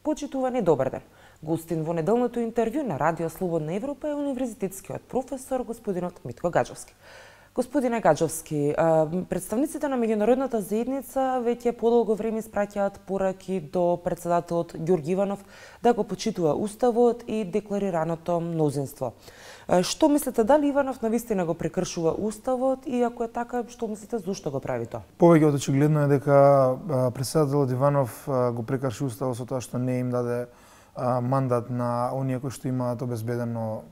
Почитувани, добар ден. Гостин во неделното интервју на Радио Слободна Европа е универзитетскиот професор господинот Митко Гаджовски. Господине Гаджовски, представниците на меѓународната заедница веќе подолго време испраќаат пораки до председателот Ѓорѓи Иванов да го почитува Уставот и декларираното мнозинство. Што мислите, дали Иванов навистина го прекршува Уставот и ако е така, што мислите, зошто го прави тоа? Повеќе од очигледно е дека председателот Иванов го прекрши Уставот со тоа што не им даде мандат на оние кои што имаат обезбедено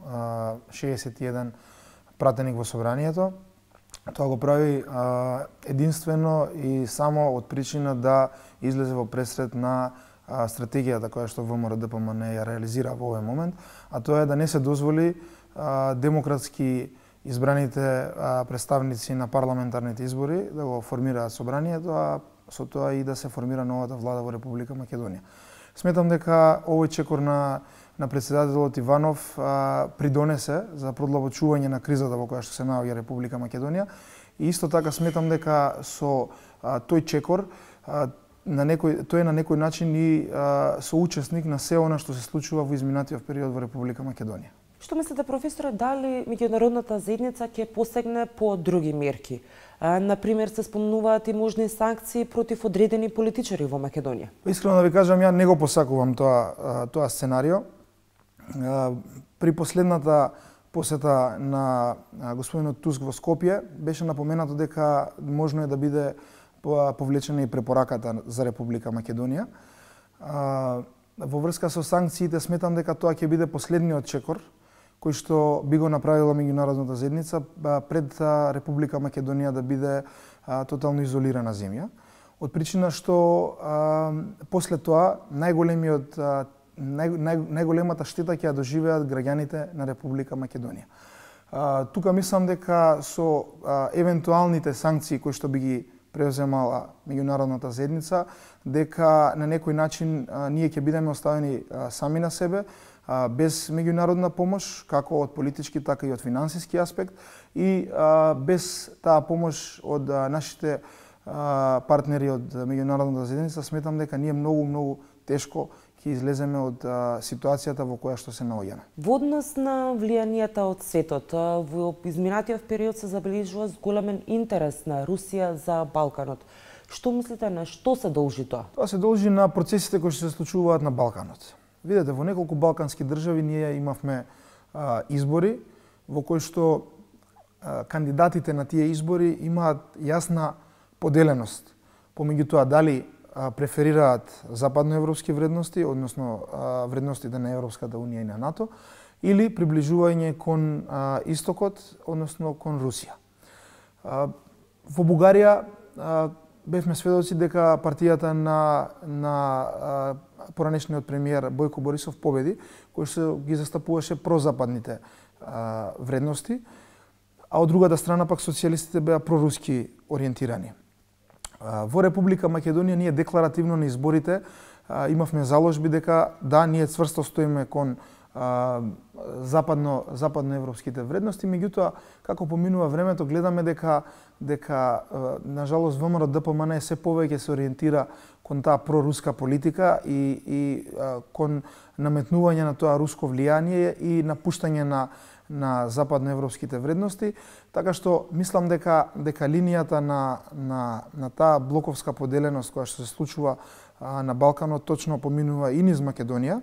61 пратеник во собранието. Тоа го прави единствено и само од причина да излезе во пресред на стратегијата која што ВМРО-ДПМН ја реализира во овој момент, а тоа е да не се дозволи демократски избраните представници на парламентарните избори да го формираат собранието, а со тоа и да се формира новата влада во Република Македонија. Сметам дека овој чекор на председателот Иванов придонесе за продлабочување на кризата во која што се наоѓа Република Македонија и исто така сметам дека со тој чекор тој е на некој начин и соучесник на се она што се случува во изминатиот период во Република Македонија. Што мислите, професоре, дали меѓународната заедница ќе посегне по други мерки? Например, се спомнуваат и можни санкции против одредени политичари во Македонија. Искрено да ви кажам, ја не го посакувам тоа сценарио. При последната посета на господинот Туск во Скопје беше напоменато дека можно е да биде повлечена и препораката за Република Македонија. Во врска со санкциите сметам дека тоа ќе биде последниот чекор кој што би го направила меѓународната заедница пред Република Македонија да биде тотално изолирана земја. Од причина што после тоа најголемата штета ќе ја доживеат граѓаните на Република Македонија. Тука мислам дека со евентуалните санкции кои што би ги преуземала меѓународната заедница, дека на некој начин ние ќе бидеме оставени сами на себе, без меѓународна помош, како од политички, така и од финансиски аспект, и без таа помош од нашите партнери од меѓународната заедница, сметам дека ние многу тешко ќе излеземе од ситуацијата во која што се наоѓаме. Во однос на влијанието од светот, во изминатиот период се забележува зголемен интерес на Русија за Балканот. Што мислите, на што се должи тоа? Тоа се должи на процесите кои што се случуваат на Балканот. Видете, во неколку балкански држави ние имавме избори во кои што кандидатите на тие избори имаат јасна поделеност помеѓу тоа дали преферираат западноевропски вредности, односно вредностите на Европската унија и на НАТО, или приближување кон истокот, односно кон Русија. Во Бугарија бевме сведоци дека партијата на поранешниот премиер Бојко Борисов победи, кој што ги застапуваше прозападните вредности, а од другата страна пак социјалистите беа проруски ориентирани. Во Република Македонија ние декларативно на изборите имавме заложби дека да, ние цврсто стоиме кон западноевропските вредности, меѓутоа како поминува времето гледаме дека нажалост ВМРО-ДПМН се повеќе се ориентира кон таа проруска политика и кон наметнување на тоа руско влијание и напуштање на западноевропските вредности, така што мислам дека линијата на таа блоковска поделеност која што се случува на Балканот точно поминува и низ Македонија,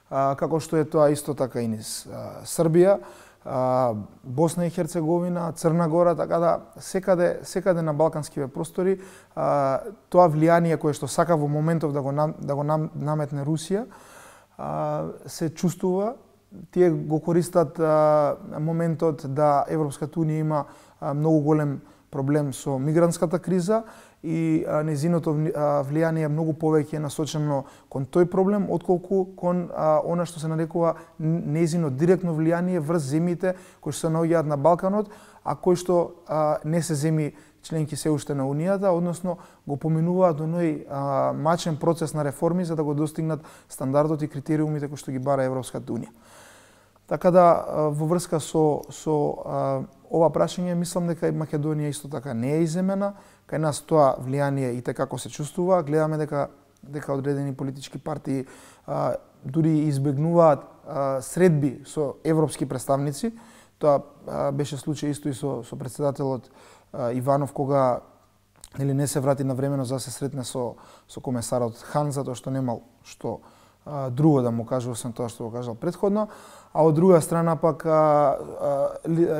како што е тоа исто така и низ Србија, Босна и Херцеговина, Црна Гора, така да секаде на балканските простори тоа влијание кое што сака во моментов да го наметне Русија се чувствува. Тие го користат моментот да Европската унија има многу голем проблем со мигрантската криза и незиното влијание е многу повеќе насочено кон тој проблем, отколку кон она што се нарекува незино директно влијание врз земјите кои што се наоѓаат на Балканот, а кои што не се земји членки се уште на Унијата, односно го поминуваат оној мачен процес на реформи за да го достигнат стандардот и критериумите кои што ги бара Европската Унија. Така да во врска со ова прашање мислам дека Македонија исто така не е иземена, кај нас тоа влијание и како се чувствува, гледаме дека одредени политички партии дури избегнуваат средби со европски представници. Тоа беше случај исто и со председателот Иванов, кога не се врати навремено за да се сретне со комесарот Хан, затоа што немал што друго да му каже освен тоа што го кажал претходно, а од друга страна пак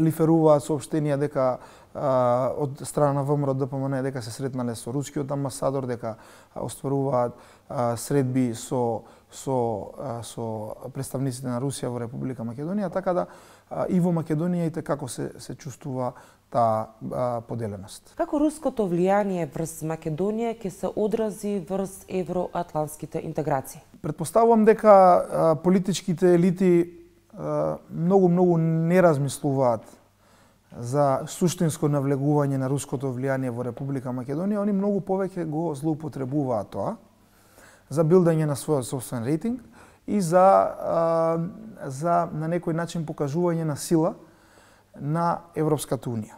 лиферуваат соопштенија дека од страна на ВМРО ДПМН дека се сретнале со рускиот амбасадор, дека остваруваат средби со представниците на Русија во Република Македонија, така да и во Македонија и како се чувствува таа поделеност. Како руското влијание врз Македонија ќе се одрази врз евроатлантските интеграции? Претпоставувам дека политичките елити многу не размислуваат за суштинско навлегување на руското влијание во Република Македонија. Они многу повеќе го злоупотребуваат тоа за билдање на својот собствен рейтинг и за на некој начин покажување на сила на Европската Унија.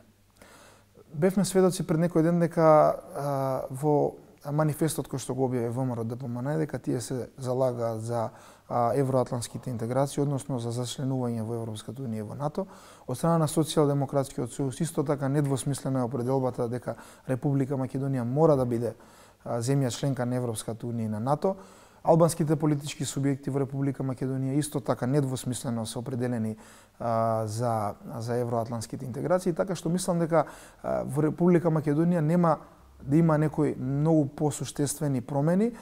Бевме сведоци пред некој ден дека во манифестот кој што го објави ВМРО ДПМН дека тие се залагаат за евроатлантските интеграции, односно за зачленување во Европската Унија и во НАТО. Од страна на Социјалдемократскиот сојуз исто така недвосмислена е определбата дека Република Македонија мора да биде земја членка на Европската Унија и на НАТО. Албанските политички субјекти во Република Македонија исто така недвосмислено се определени за евроатлантските интеграции, така што мислам дека во Република Македонија нема да има некои многу посуштествени промени,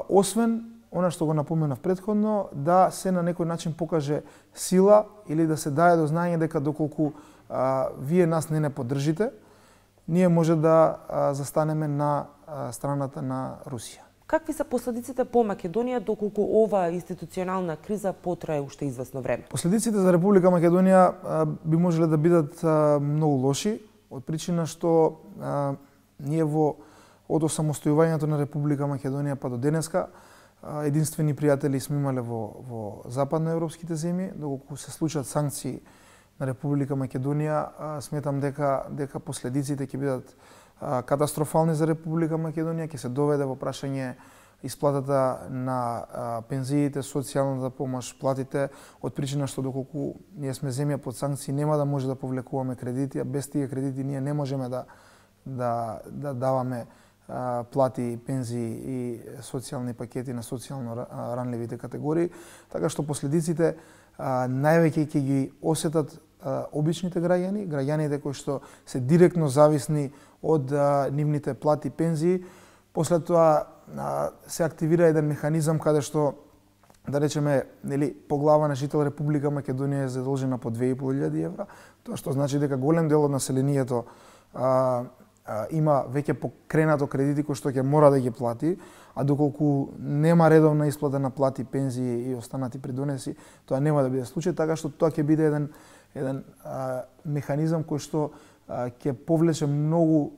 освен она што го напоменав претходно, да се на некој начин покаже сила или да се даде до знаење дека доколку вие нас не поддржите, ние може да застанеме на страната на Русија. Какви се последиците по Македонија доколку ова институционална криза потрае уште известно време? Последиците за Република Македонија би можеле да бидат многу лоши, од причина што ние од осамостојувањето на Република Македонија па до денеска единствени пријатели сме имале во западноевропските земји. Доколку се случат санкции на Република Македонија, сметам дека последиците ќе бидат катастрофални за Република Македонија, ќе се доведе во прашање исплатата на пензиите, социјалната помош, платите, од причина што доколку ние сме земја под санкции, нема да може да повлекуваме кредити, а без тие кредити ние не можеме да даваме плати, пензии и социјални пакети на социјално ранливите категории, така што последиците највеќе ќе ги осетат обичните граѓаните кои што се директно зависни од нивните плати, пензии. После тоа се активира еден механизам каде што, да речеме, по глава на жител Република Македонија е задолжена по 2.500 евра, тоа што значи дека голем дел од населението има веќе покренато кредити кои што ќе мора да ги плати, а доколку нема редовна исплата на плати, пензии и останати придонеси, тоа нема да биде случај, така што тоа ќе биде еден механизам кој што ќе повлече многу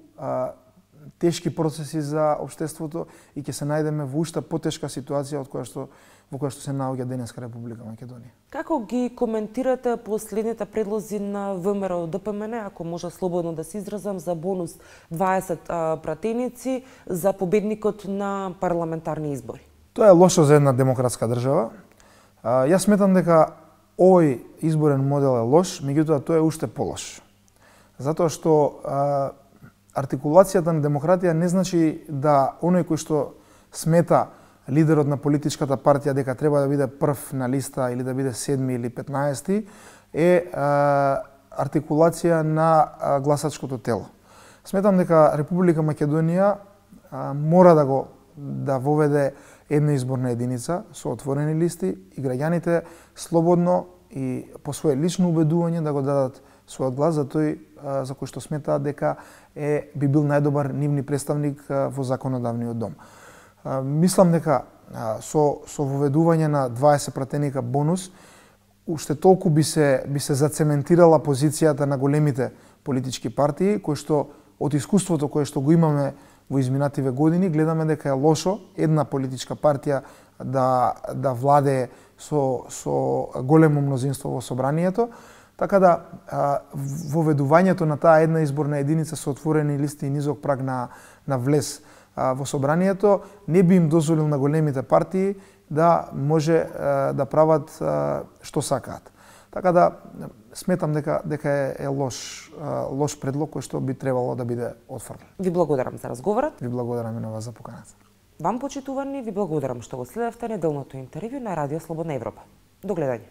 тешки процеси за општеството и ќе се најдеме во уште потешка ситуација во која што се наоѓа денеска Република Македонија. Како ги коментирате последните предлози на ВМРО ДПМН, ако може слободно да се изразам, за бонус 20 пратеници за победникот на парламентарни избори? Тоа е лошо за една демократска држава. Јас сметам дека овој изборен модел е лош, меѓутоа тој е уште полош. Затоа што артикулацијата на демократија не значи да оној кој што смета лидерот на политичката партија дека треба да биде прв на листа или да биде 7 или 15 е артикулација на гласачкото тело. Сметам дека Република Македонија мора да воведе една изборна единица со отворени листи и граѓаните слободно и по свое лично убедување да го дадат својот глас за тој за кој што сметаат дека би бил најдобар нивни представник во законодавниот дом. Мислам дека со воведување на 20 пратеника бонус уште толку би се зацементирала позицијата на големите политички партии кои што од искуството кое што го имаме во изминативе години, гледаме дека е лошо една политичка партија да владее со големо мнозинство во собранието, така да воведувањето на таа една изборна единица со отворени листи и низок праг на влез во собранието не би им дозволил на големите партии да може да прават што сакаат. Така да сметам дека е лош предлог кој што би требало да биде отфрлен. Ви благодарам за разговорот. Ви благодарам и на вас за поканата. Вам, почитувани, ви благодарам што го следевте неделното интервју на Радио Слободна Европа. До гледање.